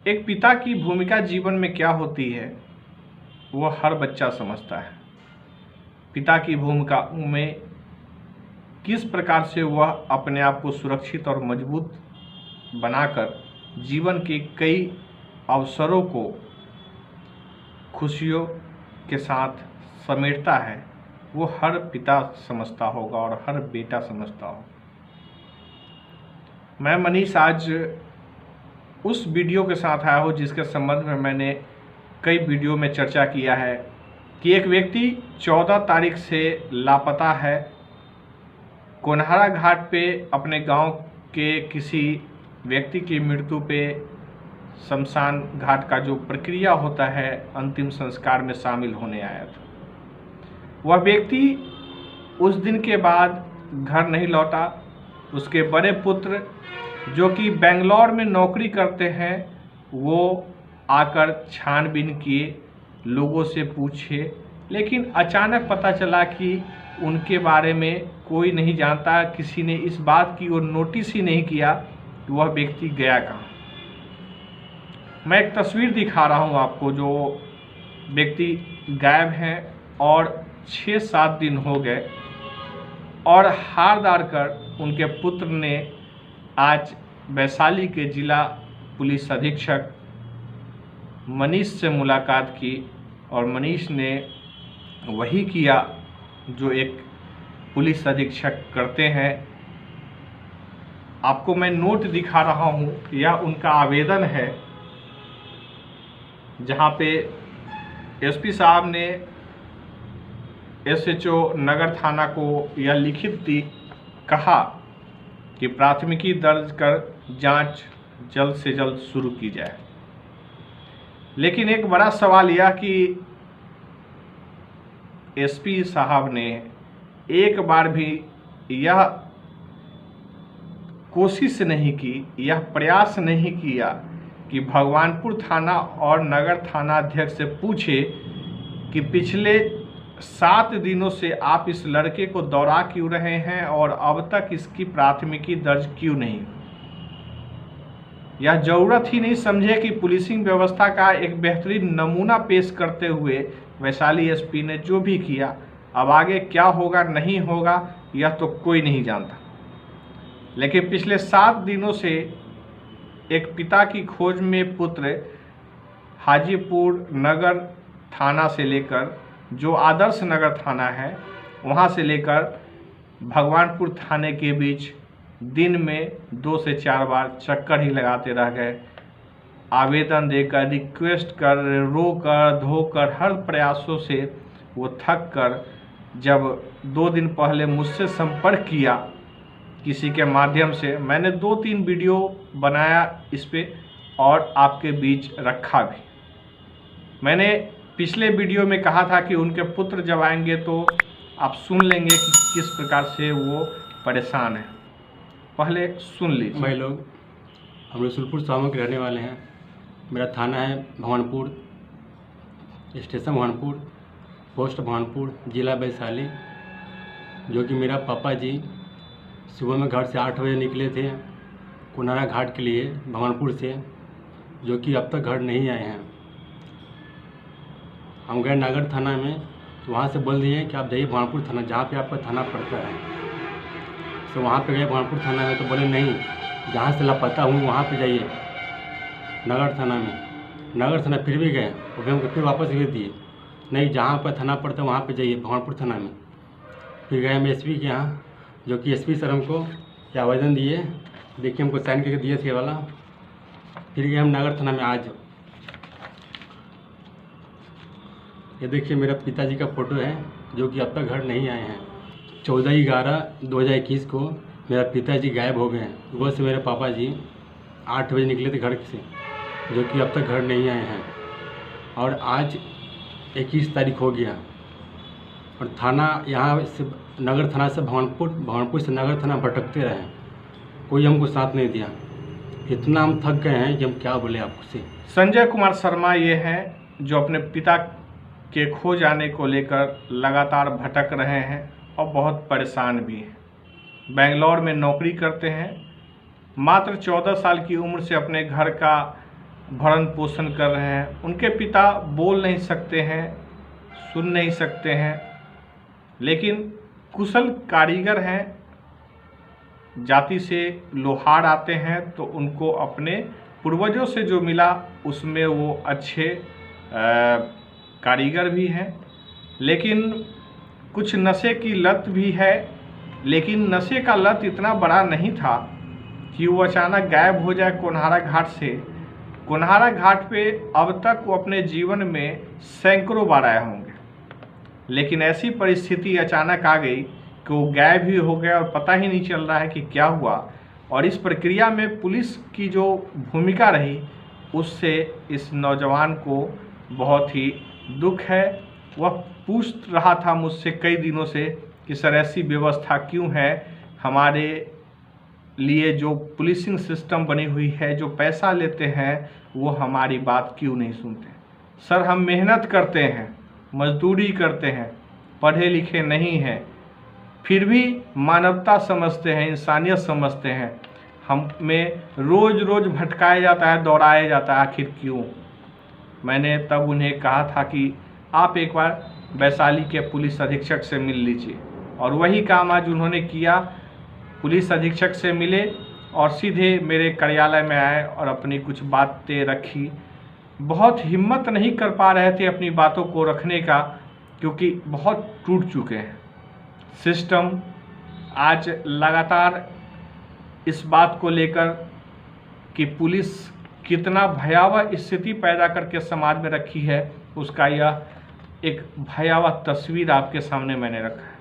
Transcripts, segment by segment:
एक पिता की भूमिका जीवन में क्या होती है वह हर बच्चा समझता है। पिता की भूमिका में किस प्रकार से वह अपने आप को सुरक्षित और मजबूत बनाकर जीवन के कई अवसरों को खुशियों के साथ समेटता है, वो हर पिता समझता होगा और हर बेटा समझता होगा। मैं मनीष आज उस वीडियो के साथ आया हूँ जिसके संबंध में मैंने कई वीडियो में चर्चा किया है कि एक व्यक्ति 14 तारीख से लापता है। कोनहारा घाट पे अपने गांव के किसी व्यक्ति की मृत्यु पे शमशान घाट का जो प्रक्रिया होता है अंतिम संस्कार में शामिल होने आया था। वह व्यक्ति उस दिन के बाद घर नहीं लौटा। उसके बड़े पुत्र जो कि बेंगलोर में नौकरी करते हैं वो आकर छानबीन किए, लोगों से पूछे, लेकिन अचानक पता चला कि उनके बारे में कोई नहीं जानता। किसी ने इस बात की ओर नोटिस ही नहीं किया कि वह व्यक्ति गया कहाँ। मैं एक तस्वीर दिखा रहा हूँ आपको, जो व्यक्ति गायब हैं और 6-7 दिन हो गए और हार डार कर उनके पुत्र ने आज वैशाली के जिला पुलिस अधीक्षक मनीष से मुलाकात की और मनीष ने वही किया जो एक पुलिस अधीक्षक करते हैं। आपको मैं नोट दिखा रहा हूँ, यह उनका आवेदन है जहाँ पे एसपी साहब ने एसएचओ नगर थाना को यह लिखित दी, कहा कि प्राथमिकी दर्ज कर जांच जल्द से जल्द शुरू की जाए। लेकिन एक बड़ा सवाल यह कि एसपी साहब ने एक बार भी यह कोशिश नहीं की, यह प्रयास नहीं किया कि भगवानपुर थाना और नगर थाना अध्यक्ष से पूछे कि पिछले 7 दिनों से आप इस लड़के को दौरा क्यों रहे हैं और अब तक इसकी प्राथमिकी दर्ज क्यों नहीं। यह जरूरत ही नहीं समझे कि पुलिसिंग व्यवस्था का एक बेहतरीन नमूना पेश करते हुए वैशाली एसपी ने जो भी किया, अब आगे क्या होगा नहीं होगा यह तो कोई नहीं जानता। लेकिन पिछले 7 दिनों से एक पिता की खोज में पुत्र हाजीपुर नगर थाना से लेकर जो आदर्श नगर थाना है वहाँ से लेकर भगवानपुर थाने के बीच दिन में 2 से 4 बार चक्कर ही लगाते रह गए। आवेदन देकर, रिक्वेस्ट कर, रो कर, धोकर, हर प्रयासों से वो थक कर जब 2 दिन पहले मुझसे संपर्क किया किसी के माध्यम से, मैंने 2-3 वीडियो बनाया इस पे और आपके बीच रखा भी। मैंने पिछले वीडियो में कहा था कि उनके पुत्र जब आएंगे तो आप सुन लेंगे कि किस प्रकार से वो परेशान हैं। पहले सुन लीजिए। भाई लोग, हम रसूलपुर सामो के रहने वाले हैं। मेरा थाना है भगवानपुर, स्टेशन भगवानपुर, पोस्ट भगवानपुर, जिला वैशाली। जो कि मेरा पापा जी सुबह में घर से 8 बजे निकले थे कोनहारा घाट के लिए भगवानपुर से, जो कि अब तक घर नहीं आए हैं। हम गए नगर थाना में, तो वहाँ से बोल दिए कि आप जाइए भगवानपुर थाना, जहाँ पे आपका थाना पड़ता है। तो वहाँ पे गए भगवानपुर थाना में, तो बोले नहीं, जहाँ से लापता हूँ वहाँ पे जाइए नगर थाना में। नगर थाना फिर भी गए, वो भी हमको फिर वापस भेज दिए, नहीं जहाँ पर थाना पड़ता है वहाँ पे जाइए भगवानपुर थाना में। फिर गए हम एसपी के यहाँ, जो कि एसपी सर हमको ये आवेदन दिए, देखिए हमको साइन करके दिए थे वाला। फिर गए हम नगर थाना में। आज ये देखिए मेरा पिताजी का फ़ोटो है, जो कि अब तक घर नहीं आए हैं। 14/11/2021 को मेरा पिताजी गायब हो गए हैं। सुबह से मेरे पापा जी 8 बजे निकले थे घर से, जो कि अब तक घर नहीं आए हैं। और आज 21 तारीख हो गया और थाना यहाँ से नगर थाना से भगवानपुर, भगवानपुर से नगर थाना भटकते रहे, कोई हमको साथ नहीं दिया। इतना हम थक गए हैं कि हम क्या बोले आपसे। संजय कुमार शर्मा ये हैं जो अपने पिता के खो जाने को लेकर लगातार भटक रहे हैं और बहुत परेशान भी हैं। बेंगलोर में नौकरी करते हैं। मात्र 14 साल की उम्र से अपने घर का भरण पोषण कर रहे हैं। उनके पिता बोल नहीं सकते हैं, सुन नहीं सकते हैं, लेकिन कुशल कारीगर हैं। जाति से लोहार आते हैं तो उनको अपने पूर्वजों से जो मिला उसमें वो अच्छे कारीगर भी हैं। लेकिन कुछ नशे की लत भी है, लेकिन नशे का लत इतना बड़ा नहीं था कि वो अचानक गायब हो जाए कोनहारा घाट से। कोनहारा घाट पे अब तक वो अपने जीवन में सैकड़ों बार आए होंगे, लेकिन ऐसी परिस्थिति अचानक आ गई कि वो गायब ही हो गया और पता ही नहीं चल रहा है कि क्या हुआ। और इस प्रक्रिया में पुलिस की जो भूमिका रही उससे इस नौजवान को बहुत ही दुख है। वह पूछ रहा था मुझसे कई दिनों से कि सर ऐसी व्यवस्था क्यों है, हमारे लिए जो पुलिसिंग सिस्टम बनी हुई है, जो पैसा लेते हैं वो हमारी बात क्यों नहीं सुनते। सर हम मेहनत करते हैं, मजदूरी करते हैं, पढ़े लिखे नहीं हैं, फिर भी मानवता समझते हैं, इंसानियत समझते हैं, हमें रोज़ रोज़ भटकाया जाता है, दौड़ाया जाता है, आखिर क्यों। मैंने तब उन्हें कहा था कि आप एक बार वैशाली के पुलिस अधीक्षक से मिल लीजिए, और वही काम आज उन्होंने किया। पुलिस अधीक्षक से मिले और सीधे मेरे कार्यालय में आए और अपनी कुछ बातें रखी। बहुत हिम्मत नहीं कर पा रहे थे अपनी बातों को रखने का, क्योंकि बहुत टूट चुके हैं। सिस्टम आज लगातार इस बात को लेकर कि पुलिस कितना भयावह स्थिति पैदा करके समाज में रखी है, उसका यह एक भयावह तस्वीर आपके सामने मैंने रखा है।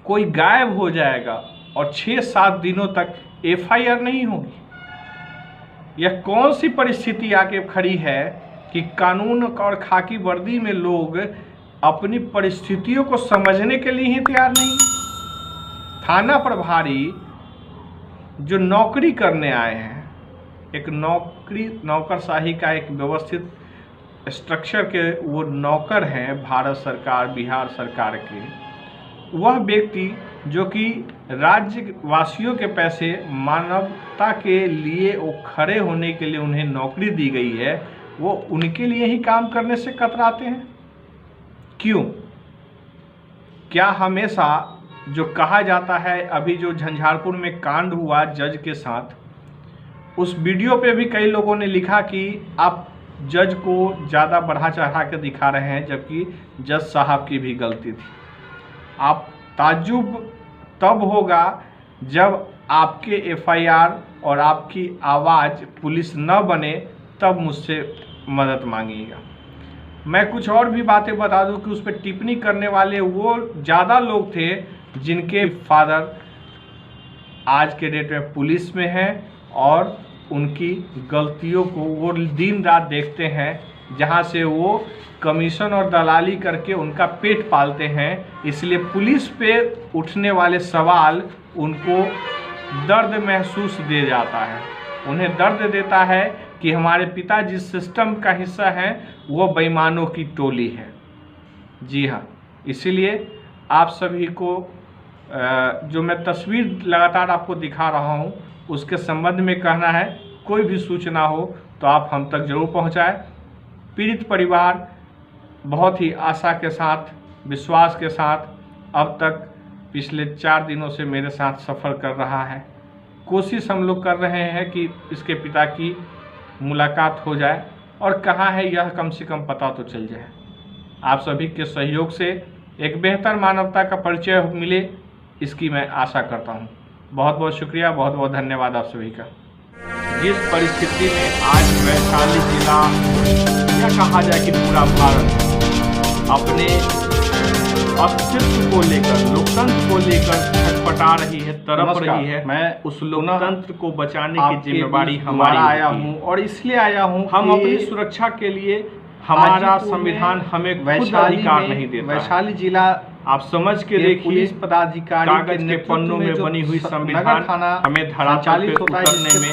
कोई गायब हो जाएगा और 6-7 दिनों तक FIR नहीं होगी। यह कौन सी परिस्थिति आके खड़ी है कि कानून और खाकी वर्दी में लोग अपनी परिस्थितियों को समझने के लिए ही तैयार नहीं। थाना प्रभारी जो नौकरी करने आए हैं, एक नौकरशाही का एक व्यवस्थित स्ट्रक्चर के वो नौकर हैं भारत सरकार, बिहार सरकार के। वह व्यक्ति जो कि राज्य वासियों के पैसे मानवता के लिए वो खड़े होने के लिए उन्हें नौकरी दी गई है, वो उनके लिए ही काम करने से कतराते हैं। क्यों? क्या हमेशा जो कहा जाता है, अभी जो झंझारपुर में कांड हुआ जज के साथ, उस वीडियो पे भी कई लोगों ने लिखा कि आप जज को ज़्यादा बढ़ा चढ़ा के दिखा रहे हैं, जबकि जज साहब की भी गलती थी। आप ताज्जुब तब होगा जब आपके FIR और आपकी आवाज़ पुलिस न बने, तब मुझसे मदद मांगिएगा। मैं कुछ और भी बातें बता दूं कि उस पर टिप्पणी करने वाले वो ज़्यादा लोग थे जिनके फादर आज के डेट में पुलिस में हैं और उनकी गलतियों को वो दिन रात देखते हैं, जहां से वो कमीशन और दलाली करके उनका पेट पालते हैं। इसलिए पुलिस पे उठने वाले सवाल उनको दर्द महसूस दे जाता है, उन्हें दर्द देता है कि हमारे पिता जिस सिस्टम का हिस्सा हैं वो बेईमानों की टोली है। जी हाँ, इसीलिए आप सभी को जो मैं तस्वीर लगातार आपको दिखा रहा हूँ उसके संबंध में कहना है, कोई भी सूचना हो तो आप हम तक जरूर पहुँचाएं। पीड़ित परिवार बहुत ही आशा के साथ, विश्वास के साथ अब तक पिछले 4 दिनों से मेरे साथ सफ़र कर रहा है। कोशिश हम लोग कर रहे हैं कि इसके पिता की मुलाकात हो जाए और कहाँ है यह कम से कम पता तो चल जाए। आप सभी के सहयोग से एक बेहतर मानवता का परिचय मिले, इसकी मैं आशा करता हूँ। बहुत बहुत शुक्रिया, बहुत बहुत धन्यवाद आप सभी का। जिस परिस्थिति में आज वैशाली जिला या कहा जाए कि पूरा भारत अपने अस्तित्व को लेकर, लोकतंत्र को लेकर छटपटा रही है, तड़प रही है, मैं उस लोकतंत्र को बचाने की जिम्मेदारी हमारी आया हूँ और इसलिए आया हूँ हम अपनी सुरक्षा के लिए, हमारा संविधान हमें खुद अधिकार नहीं देता। वैशाली जिला आप समझ के देखिए, पुलिस पदाधिकारी कागज के पन्नों में बनी हुई संविधान हमें धरातल पे उतरने में